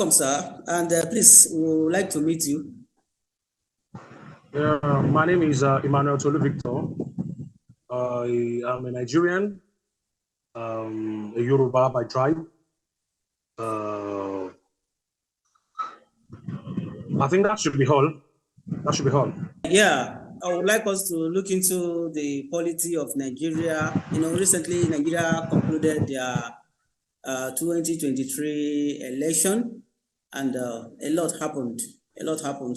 welcome, sir. And please, we would like to meet you. My name is Tolu Victor. I am a Nigerian, a Yoruba by tribe. I think that should be all. That should be all. Yeah, I would like us to look into the polity of Nigeria. Recently Nigeria concluded their 2023 election, and a lot happened.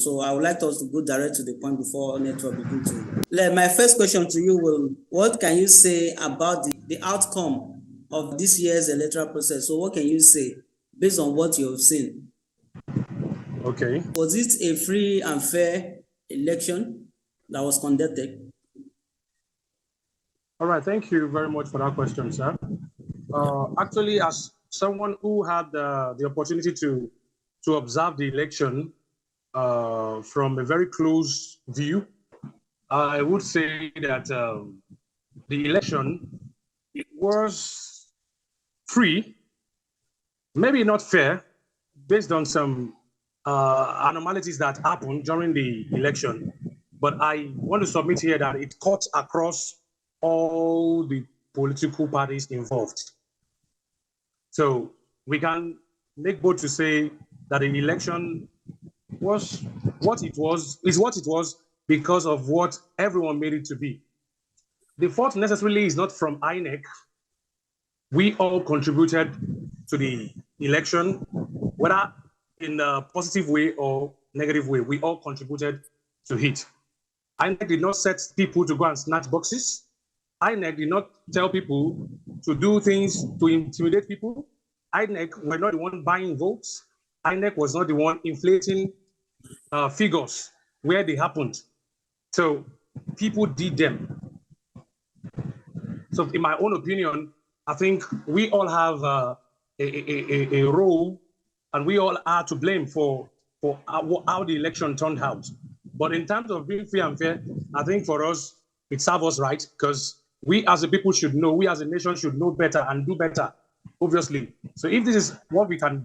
So I would like us to go direct to the point before network begin to. My first question to you will: what can you say about the outcome of this year's electoral process? So what can you say based on what you have seen? Okay. Was it a free and fair election that was conducted? All right, thank you very much for that question, sir. Actually, as someone who had the opportunity to observe the election from a very close view, I would say that the election was free, maybe not fair, based on some anomalies that happened during the election. But I want to submit here that it cut across all the political parties involved. So we can make bold to say that the election was what it was, is what it was because of what everyone made it to be. The fault necessarily is not from INEC. We all contributed to the election, whether in a positive way or negative way. We all contributed to it. INEC did not set people to go and snatch boxes. INEC did not tell people to do things to intimidate people. INEC were not the one buying votes. INEC was not the one inflating figures where they happened. So people did them. So in my own opinion, I think we all have a role, and we all are to blame for how the election turned out. But in terms of being free and fair, I think for us, it serves us right, because we as a people should know, we as a nation should know better and do better, obviously. So if this is what we can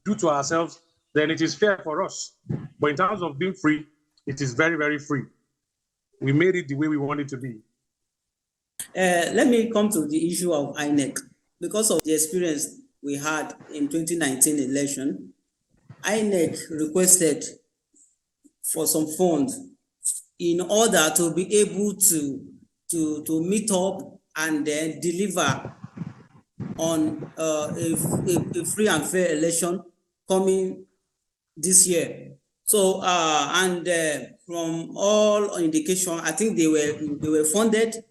do to ourselves, then it is fair for us. But in terms of being free, it is very, very free. We made it the way we want it to be. Let me come to the issue of INEC. Because of the experience we had in 2019 election, INEC requested for some funds in order to be able to meet up and then deliver on a free and fair election coming this year. So from all indication, I think they were funded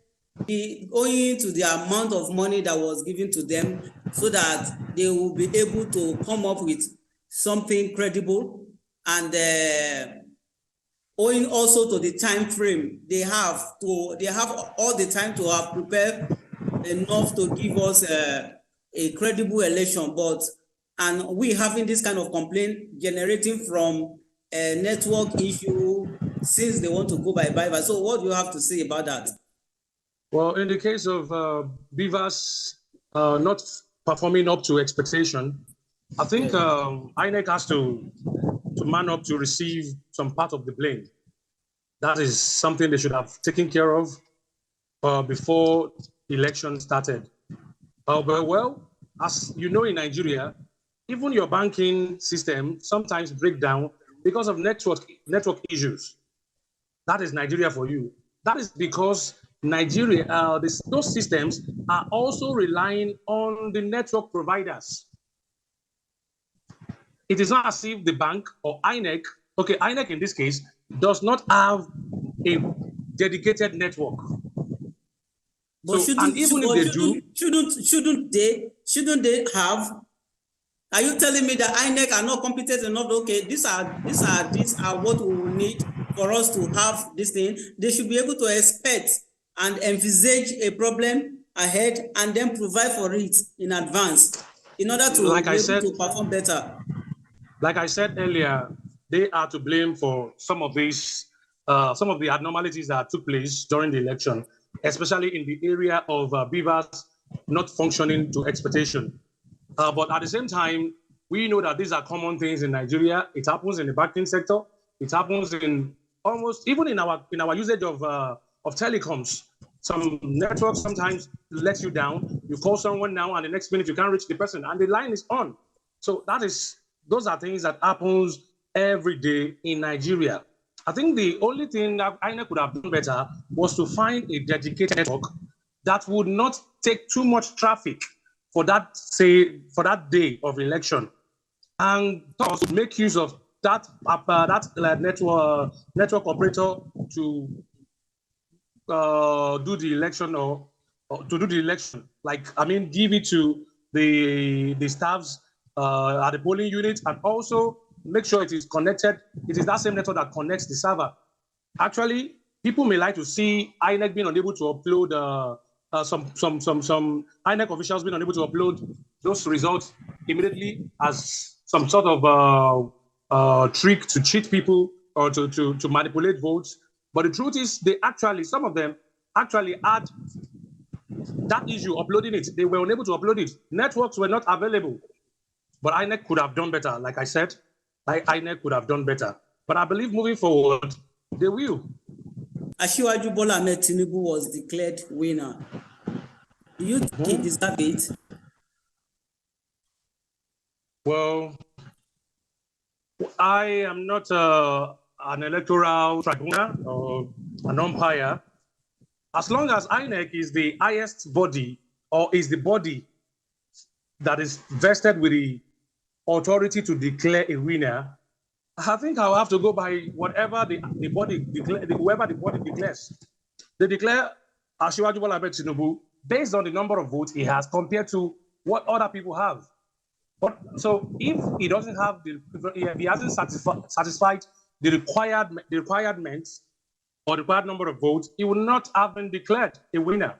owing to the amount of money that was given to them, so that they will be able to come up with something credible, and owing also to the time frame they have all the time to have prepared enough to give us a credible election. And we having this kind of complaint generating from a network issue since they want to go by Bible. So what do you have to say about that? Well, in the case of Beavers not performing up to expectation, I think INEC has to man up to receive some part of the blame. That is something they should have taken care of before the election started. But well, as you know, in Nigeria, even your banking system sometimes break down because of network issues. That is Nigeria for you. That is because Nigeria, those systems are also relying on the network providers. It is not as if the bank or INEC, okay, INEC in this case, does not have a dedicated network. But so, shouldn't they have? Are you telling me that INEC are not competent enough? Okay, these are what we will need for us to have this thing. They should be able to expect and envisage a problem ahead and then provide for it in advance in order to be able to perform better. Like I said earlier, they are to blame for some of these, some of the abnormalities that took place during the election, especially in the area of Beavers not functioning to expectation. But at the same time, We know that these are common things in Nigeria. It happens in the banking sector. It happens in almost even in our usage of telecoms. Some networks sometimes let you down. You call someone now, and the next minute you can't reach the person, and the line is on. So those are things that happens every day in Nigeria. I think the only thing that INEC could have done better was to find a dedicated network that would not take too much traffic for that day of election, and also make use of that network operator to do the election or to do the election. Like, I mean, give it to the staffs at the polling unit, and also make sure it is connected. It is that same network that connects the server. Actually, people may like to see INEC being unable to upload some INEC officials being unable to upload those results immediately as some sort of trick to cheat people or to manipulate votes. But the truth is, some of them actually had that issue uploading it. They were unable to upload it. Networks were not available. But INEC could have done better. Like I said, INEC could have done better. But I believe moving forward, they will. Asiwaju Bola Ahmed Tinubu was declared winner. Do you think he deserved it? Well, I am not an electoral tribunal or an umpire. As long as INEC is the highest body, or is the body that is vested with the authority to declare a winner, I think I'll have to go by whatever the body whoever the body declares. They declare Asiwaju Bola Ahmed Tinubu based on the number of votes he has compared to what other people have. But so if he doesn't have if he hasn't satisfied the requirements or the required number of votes, he will not have been declared a winner.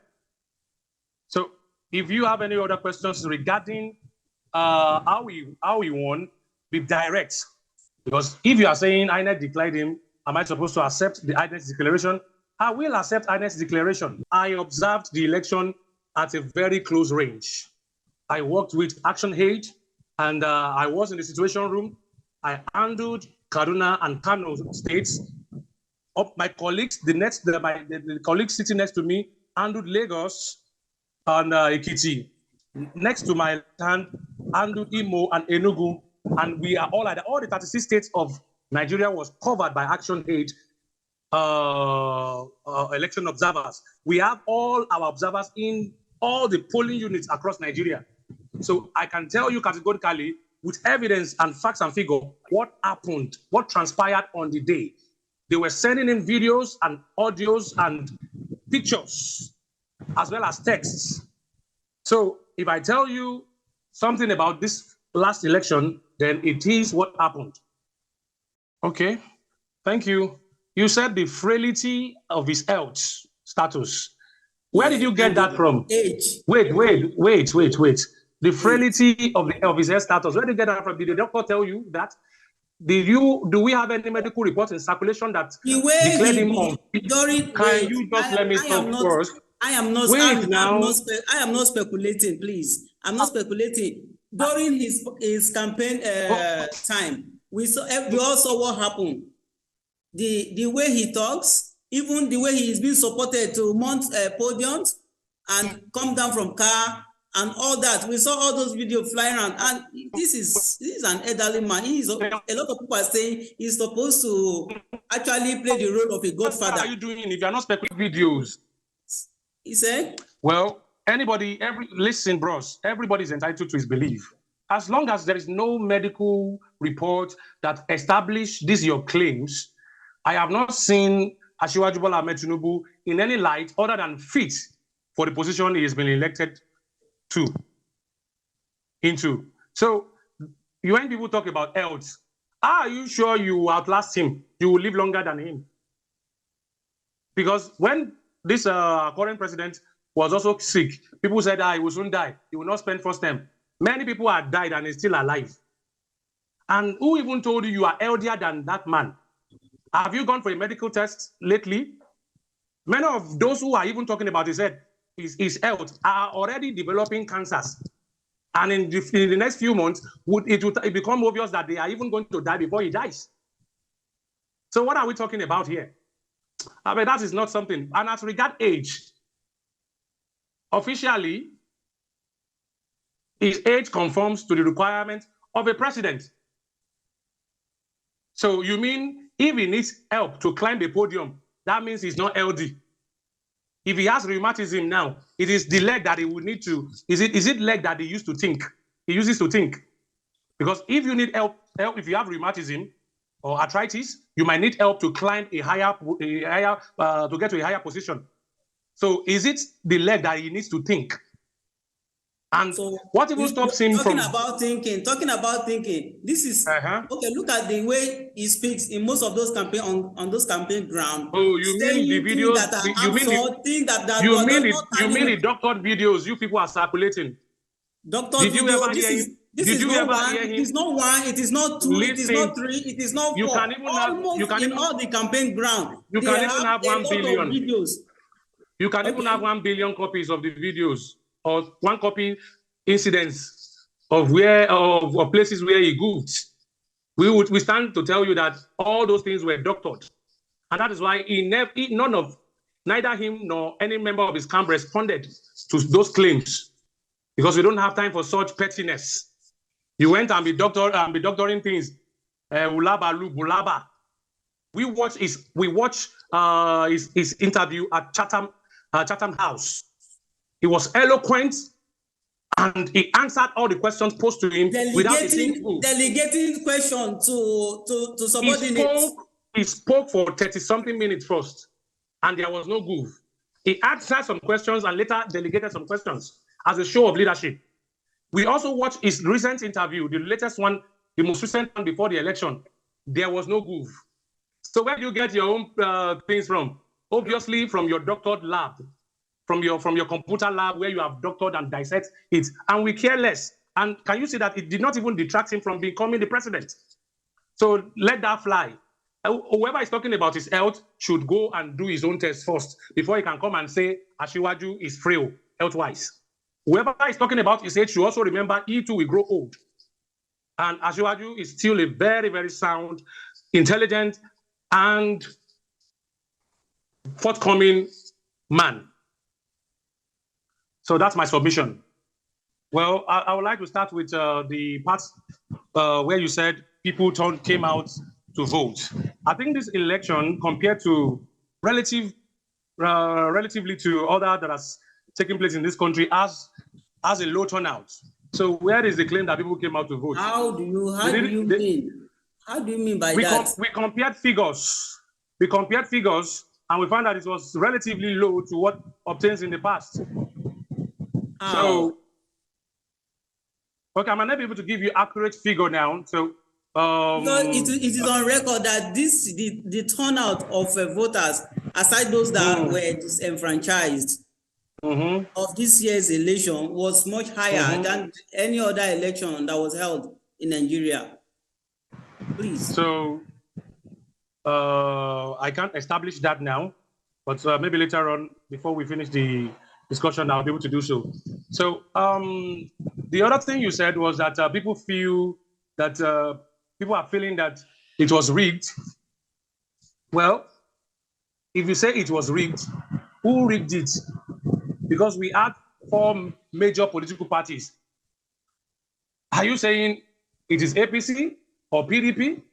So if you have any other questions regarding how he won, be direct. Because if you are saying INEC declared him, am I supposed to accept the INEC's declaration? I will accept INEC's declaration. I observed the election at a very close range. I worked with Action Aid, and I was in the situation room. I handled Kaduna and Kano states. My colleagues, the colleagues sitting next to me, handled Lagos and Ekiti. Next to my hand, handled Imo and Enugu. And we are all the 36 states of Nigeria was covered by Action Aid election observers. We have all our observers in all the polling units across Nigeria. So I can tell you categorically, with evidence and facts and figure, what happened, what transpired on the day. They were sending in videos and audios and pictures, as well as texts. So if I tell you something about this last election, then it is what happened. Okay, thank you. You said the frailty of his health status. Where did you get that from? Age. Wait. The frailty of his health status. Where did you get that from? Did the doctor tell you that? Do we have any medical reports in circulation that declared him on? Can you just let me talk first? I am not speculating, please. I'm not speculating. During his campaign time, we all saw what happened. The way he talks, even the way he is being supported to mount podiums and come down from car and all that. We saw all those videos flying around, and this is an elderly man. A lot of people are saying he's supposed to actually play the role of a godfather. What are you doing if you're not speculating videos? He said, well, listen, bros, everybody's entitled to his belief. As long as there is no medical report that establish these your claims, I have not seen Asiwaju Bola Ahmed Tinubu in any light other than fit for the position he has been elected into. So when people talk about health, are you sure you will outlast him? You will live longer than him? Because when this current president was also sick, people said, he will soon die. He will not spend first term. Many people have died and is still alive. And who even told you are healthier than that man? Have you gone for a medical test lately? Many of those who are even talking about his health are already developing cancers. And in the next few months, it would become obvious that they are even going to die before he dies. So what are we talking about here? I mean, that is not something. And as regard age, officially, his age conforms to the requirement of a president. So you mean if he needs help to climb the podium, that means he's not LD. If he has rheumatism now, it is the leg that he would need to, is it leg that he used to think? He uses to think. Because if you need help, if you have rheumatism or arthritis, you might need help to climb to get to a higher position. So is it the leg that he needs to think? And so what even stops him from talking about thinking? This is okay. Look at the way he speaks in most of those campaign on those campaign ground. Oh, you mean the videos? You mean the doctored videos you people are circulating? Doctored video. This is not one. It is not one. It is not two. It is not three. It is not four. All the campaign ground. You can even have 1 billion videos. You can even have 1 billion copies of the videos. Or 1 copy incidents of places where he goofed. We stand to tell you that all those things were doctored, and that is why neither him nor any member of his camp responded to those claims, because we don't have time for such pettiness. You went and be doctoring things. Bulaba. We watch his interview at Chatham House. He was eloquent, and he answered all the questions posed to him delegating questions to subordinates. He spoke for 30-something minutes first, and there was no goof. He answered some questions and later delegated some questions as a show of leadership. We also watched his recent interview, the latest one, the most recent one before the election. There was no goof. So where do you get your own things from? Obviously, from your doctored lab. From your computer lab where you have doctored and dissect it, and we care less. And can you see that it did not even detract him from becoming the president? So let that fly. Whoever is talking about his health should go and do his own test first before he can come and say Asiwaju is frail health-wise. Whoever is talking about his age should also remember he too will grow old. And Asiwaju is still a very, very sound, intelligent, and forthcoming man. So that's my submission. Well, I would like to start with the parts where you said people came out to vote. I think this election, compared to relatively to other that has taken place in this country, has a low turnout. So where is the claim that people came out to vote? How do you mean by that? We compared figures. We compared figures, and we found that it was relatively low to what obtains in the past. So, okay, I might not be able to give you accurate figure now. So, it is on record that the turnout of voters, aside those that were disenfranchised, of this year's election was much higher than any other election that was held in Nigeria. Please. So, I can't establish that now, but maybe later on, before we finish the discussion, I'll be able to do so. So the other thing you said was that people feel that people are feeling that it was rigged. Well, if you say it was rigged, who rigged it? Because we had 4 major political parties. Are you saying it is APC or PDP?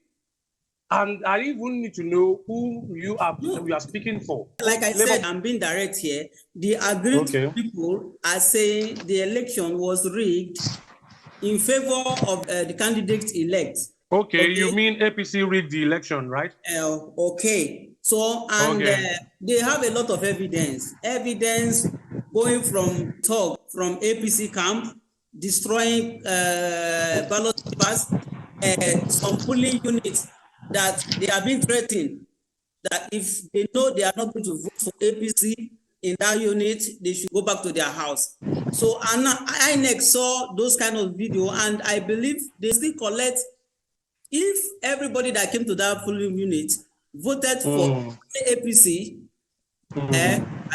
And I even need to know who you are speaking for. Like I said, I'm being direct here. The agreed people are saying the election was rigged in favor of the candidate-elect. Okay, you mean APC rigged the election, right? Okay. So, and they have a lot of evidence going from talk from APC camp, destroying ballot papers, some polling units that they are being threatened that if they know they are not going to vote for APC in that unit, they should go back to their house. So INEC saw those kind of video, and I believe they still collect. If everybody that came to that polling unit voted for APC,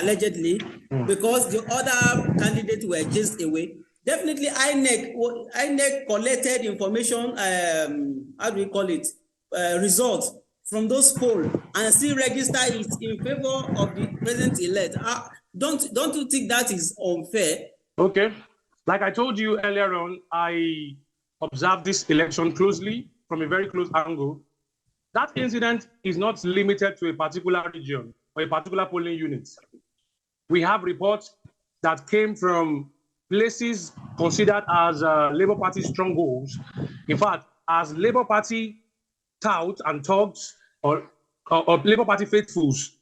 allegedly, because the other candidates were chased away, definitely INEC collected information, how do we call it, results from those polls and still register it in favor of the president-elect. Don't you think that is unfair? Okay. Like I told you earlier on, I observed this election closely from a very close angle. That incident is not limited to a particular region or a particular polling unit. We have reports that came from places considered as Labour Party strongholds. In fact, as Labour Party touts and thugs or Labour Party faithfuls,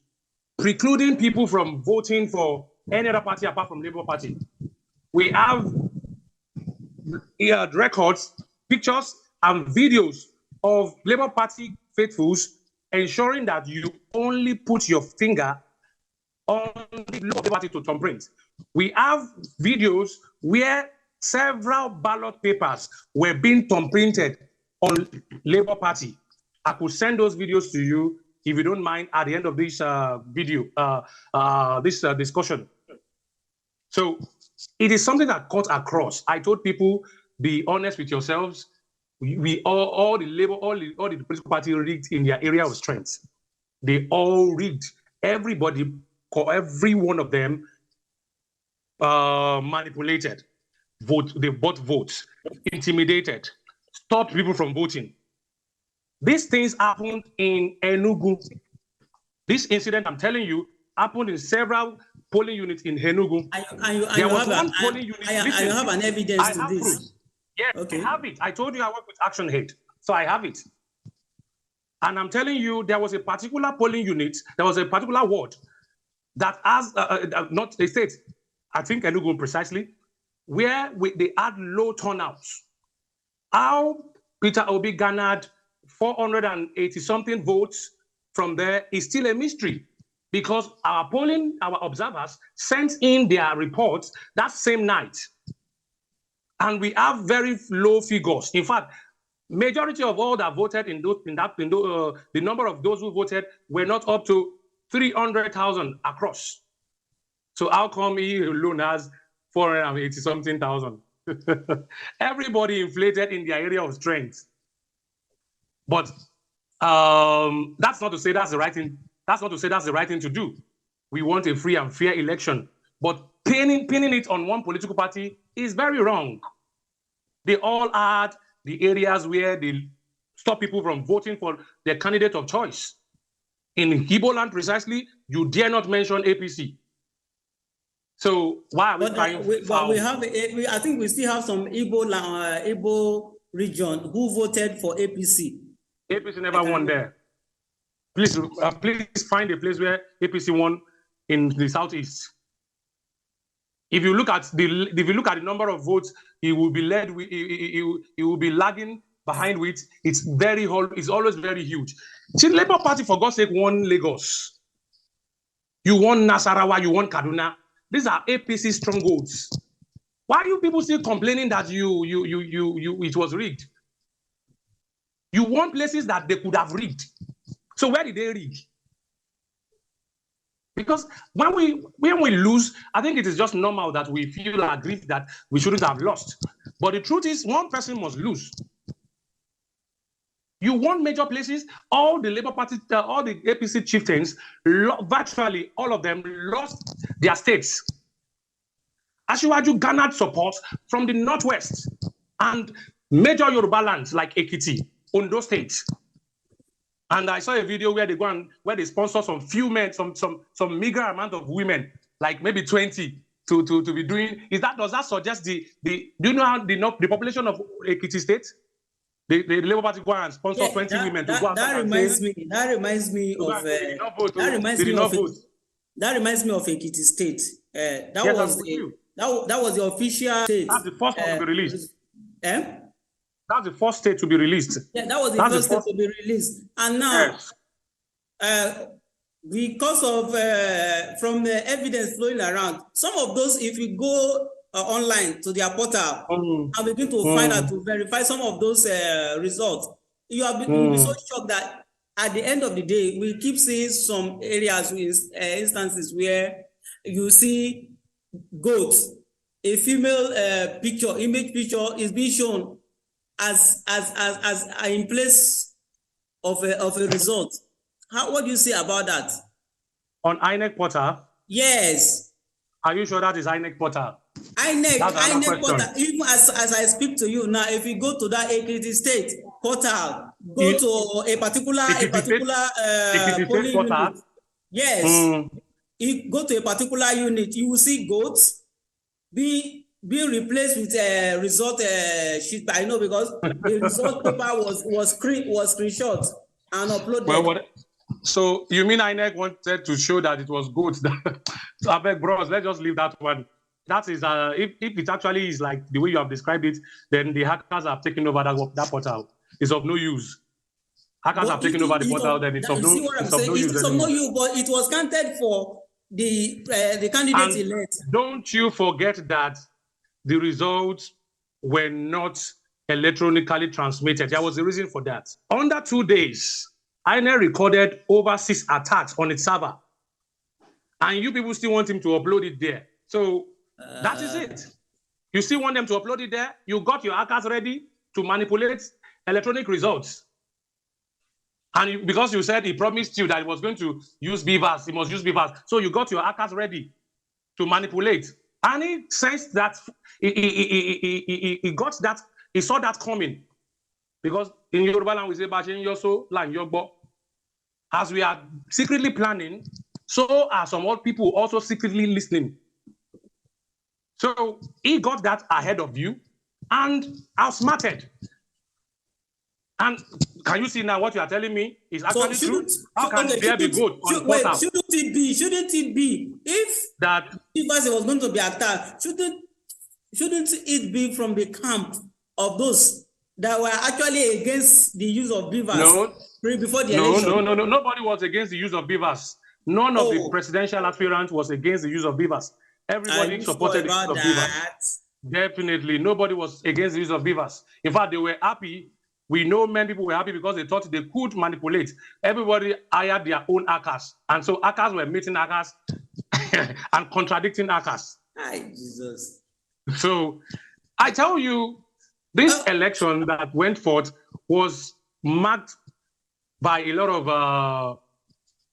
precluding people from voting for any other party apart from Labour Party. We have records, pictures, and videos of Labour Party faithfuls ensuring that you only put your finger on the Labour Party to thumbprint. We have videos where several ballot papers were being thumbprinted on Labour Party. I could send those videos to you if you don't mind at the end of this discussion. So it is something that cuts across. I told people, be honest with yourselves. We all the political party rigged in their area of strength. They all rigged. Everybody, every one of them manipulated. They bought votes, intimidated, stopped people from voting. These things happened in Enugu. This incident, I'm telling you, happened in several polling units in Enugu. You have an evidence to this. Proof. Yes, okay. I have it. I told you I work with Action Aid, so I have it. And I'm telling you, there was a particular polling unit, there was a particular ward that has, not a state, I think Enugu precisely, where they had low turnouts. How peterobi garnered 480-something votes from there is still a mystery, because our observers sent in their reports that same night. And we have very low figures. In fact, majority of all that voted the number of those who voted were not up to 300,000 across. So how come he alone has 480-something thousand? Everybody inflated in their area of strength. But that's not to say that's the right thing. That's not to say that's the right thing to do. We want a free and fair election. But pinning it on one political party is very wrong. They all had the areas where they stop people from voting for their candidate of choice. In Igbo land, precisely, you dare not mention APC. So why are we trying? I think we still have some Igbo region who voted for APC. APC never won there. Please find a place where APC won in the southeast. If you look at the number of votes, he will be led. He will be lagging behind with. It's always very huge. See, Labour Party, for God's sake, won Lagos. You won Nasarawa. You won Kaduna. These are APC strongholds. Why are you people still complaining that it was rigged? You won places that they could have rigged. So where did they rig? Because when we lose, I think it is just normal that we feel aggrieved that we shouldn't have lost. But the truth is, one person must lose. You won major places. All the Labour Party, all the APC chieftains, virtually all of them lost their states. Asiwaju garnered support from the northwest and major Yoruba lands like Ekiti, Ondo State. And I saw a video where they sponsor some few men, some meager amount of women, like maybe 20, to be doing. Does that suggest do you know how the population of Ekiti State? The Labour Party go and sponsor 20 women to go out. That reminds me of Ekiti State. That was the official state. That's the first one to be released. That's the first state to be released. Yeah, that was the first state to be released. And now, because of from the evidence flowing around, some of those, if you go online to their portal and begin to find out, to verify some of those results, you'll be so shocked that at the end of the day, we keep seeing some areas, instances where you see goats a female image picture is being shown as in place of a result. What do you say about that? On INEC portal? Yes. Are you sure that is INEC portal? INEC portal. Even as I speak to you now, if you go to that Ekiti State portal, go to a particular polling unit. Yes. You go to a particular unit, you will see goats being replaced with a result sheet. I know because the result paper was screenshot and uploaded. Well, so you mean INEC wanted to show that it was good? So I beg, bros, let's just leave that one. That is, if it actually is like the way you have described it, then the hackers have taken over that portal. It's of no use. Hackers have taken over the portal, then it's of no use. It's of no use, but it was counted for the candidate elect. Don't you forget that the results were not electronically transmitted. There was a reason for that. Under 2 days, INEC recorded over 6 attacks on its server. And you people still want him to upload it there. So that is it. You still want them to upload it there? You got your hackers ready to manipulate electronic results. And because you said he promised you that he was going to use beavers, he must use beavers. So you got your hackers ready to manipulate. And he sensed that, he got that, he saw that coming. Because in Yoruba language, we say, as we are secretly planning, so are some old people also secretly listening. So he got that ahead of you and outsmarted. And can you see now what you are telling me is actually true? How can there be good on the portal? Shouldn't it be if that Beavers was going to be attacked? Shouldn't it be from the camp of those that were actually against the use of beavers? No, before the election? No. Nobody was against the use of beavers. None of the presidential aspirants was against the use of beavers. Everybody supported the use of beavers. Definitely, nobody was against the use of beavers. In fact, they were happy. We know many people were happy because they thought they could manipulate. Everybody hired their own hackers. And so hackers were meeting hackers and contradicting hackers. Hi, Jesus. So I tell you, this election that went forth was marked by a lot of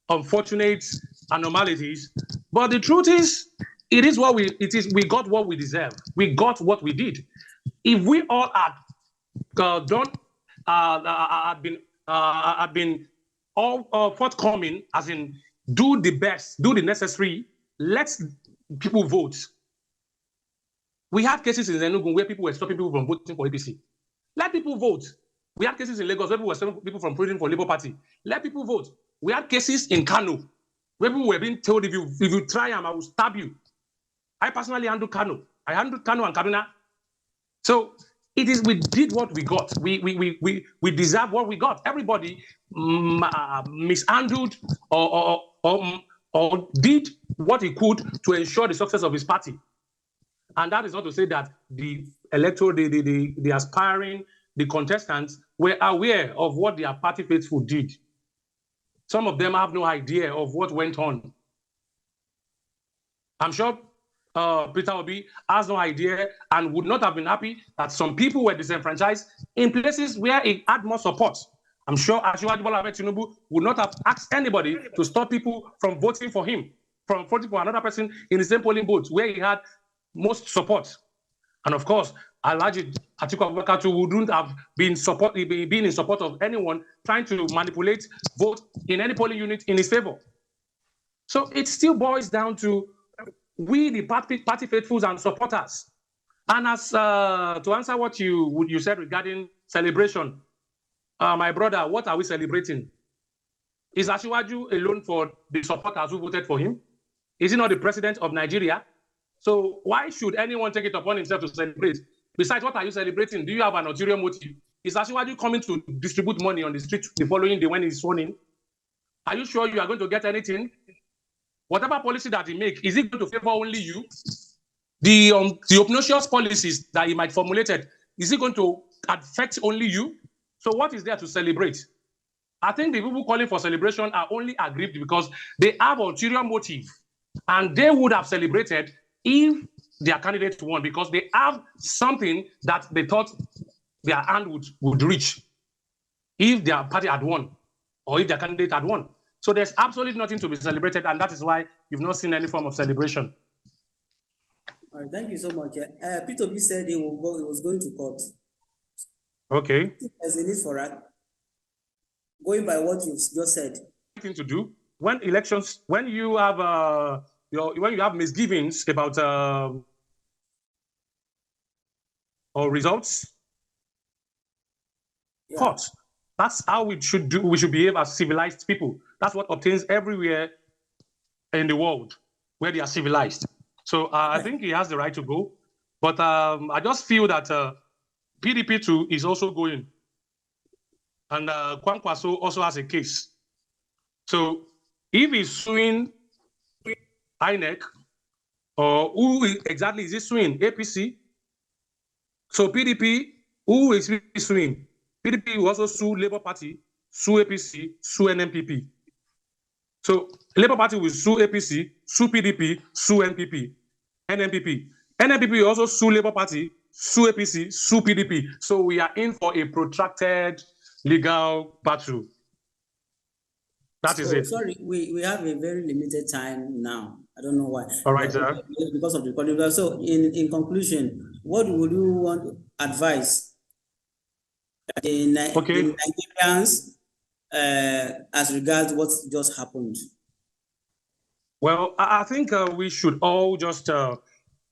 unfortunate anomalies. But the truth is, we got what we deserve. We got what we did. If we all had been all forthcoming, as in do the best, do the necessary, let people vote. We had cases in Enugu where people were stopping people from voting for APC. Let people vote. We had cases in Lagos where people were stopping people from voting for Labour Party. Let people vote. We had cases in Kano where people were being told, if you try I will stab you. I personally handled Kano. I handled Kano and Kaduna. So we did what we got. We deserve what we got. Everybody mishandled or did what he could to ensure the success of his party. And that is not to say that the electoral, the aspiring, the contestants were aware of what their party faithful did. Some of them have no idea of what went on. I'm sure peterobi has no idea and would not have been happy that some people were disenfranchised in places where he had more support. I'm sure Bola Ahmed Tinubu would not have asked anybody to stop people from voting for him, from voting for another person in the same polling booth where he had most support. And of course, Alhaji Atiku Abubakar wouldn't have been in support of anyone trying to manipulate vote in any polling unit in his favor. So it still boils down to we, the party faithfuls and supporters. And as to answer what you said regarding celebration, my brother, what are we celebrating? Is Asiwaju alone for the supporters who voted for him? Is he not the president of Nigeria? So why should anyone take it upon himself to celebrate? Besides, what are you celebrating? Do you have an ulterior motive? Is Asiwaju coming to distribute money on the street the following day when he's sworn in? Are you sure you are going to get anything? Whatever policy that he makes, is it going to favor only you? The obnoxious policies that he might formulated, is it going to affect only you? So what is there to celebrate? I think the people calling for celebration are only aggrieved because they have ulterior motive, and they would have celebrated if their candidate won because they have something that they thought their hand would reach if their party had won or if their candidate had won. So there's absolutely nothing to be celebrated, and that is why you've not seen any form of celebration. All right, thank you so much. peterobi said he was going to court. Okay. There's a need for that. Going by what you've just said. Thing to do when elections, when you have when you have misgivings about or results, court. That's how we should do. We should behave as civilized people. That's what obtains everywhere in the world where they are civilized. So I think he has the right to go, but I just feel that PDP too is also going, and Kwankwaso also has a case. So if he's suing INEC, or who exactly is he suing? APC? So PDP, who is he suing? PDP will also sue Labour Party, sue APC, sue NMPP. So Labour Party will sue APC, sue PDP, sue NMPP. NMPP will also sue Labour Party, sue APC, sue PDP. So we are in for a protracted legal battle. That is it. Sorry, we have a very limited time now. I don't know why. All right, sir. Because of the recording. So in conclusion, what would you want to advise the Nigerians as regards what just happened? Well, I think we should all just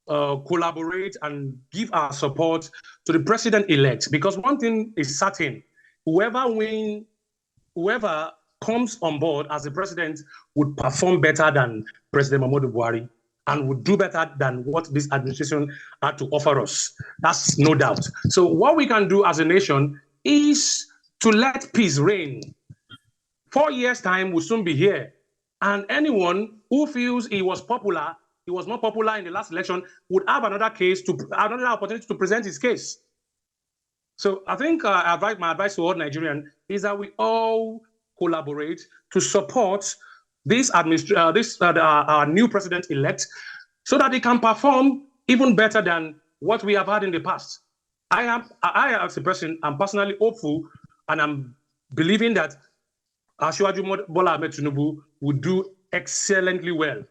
collaborate and give our support to the president-elect, because one thing is certain: whoever comes on board as the president would perform better than President Muhammadu Buhari and would do better than what this administration had to offer us. That's no doubt. So what we can do as a nation is to let peace reign. 4 years' time will soon be here. And anyone who feels he was not popular in the last election, would have another opportunity to present his case. So I think my advice to all Nigerians is that we all collaborate to support this our new president-elect, so that he can perform even better than what we have had in the past. I as a person, I'm personally hopeful, and I'm believing that Asiwaju Bola Ahmed Tinubu would do excellently well.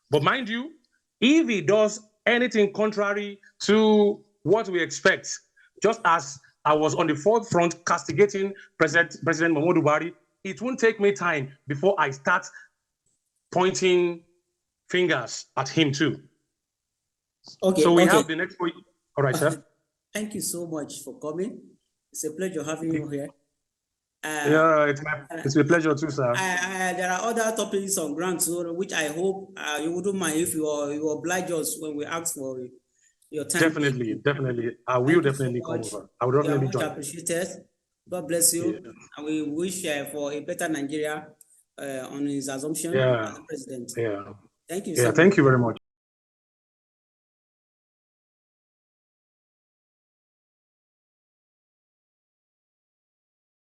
But mind you, if he does anything contrary to what we expect, just as I was on the forefront castigating President Muhammadu Buhari, it won't take me time before I start pointing fingers at him too. Okay. So we have the next week. All right, sir. Thank you so much for coming. It's a pleasure having you here. Yeah, it's a pleasure too, sir. There are other topics on ground too, which I hope you wouldn't mind if you oblige us when we ask for your time. Definitely. I will definitely come over. I would definitely join. Much appreciated. God bless you. Yeah. And we wish for a better Nigeria on his assumption as president. Yeah. Thank you. Yeah, thank you very much.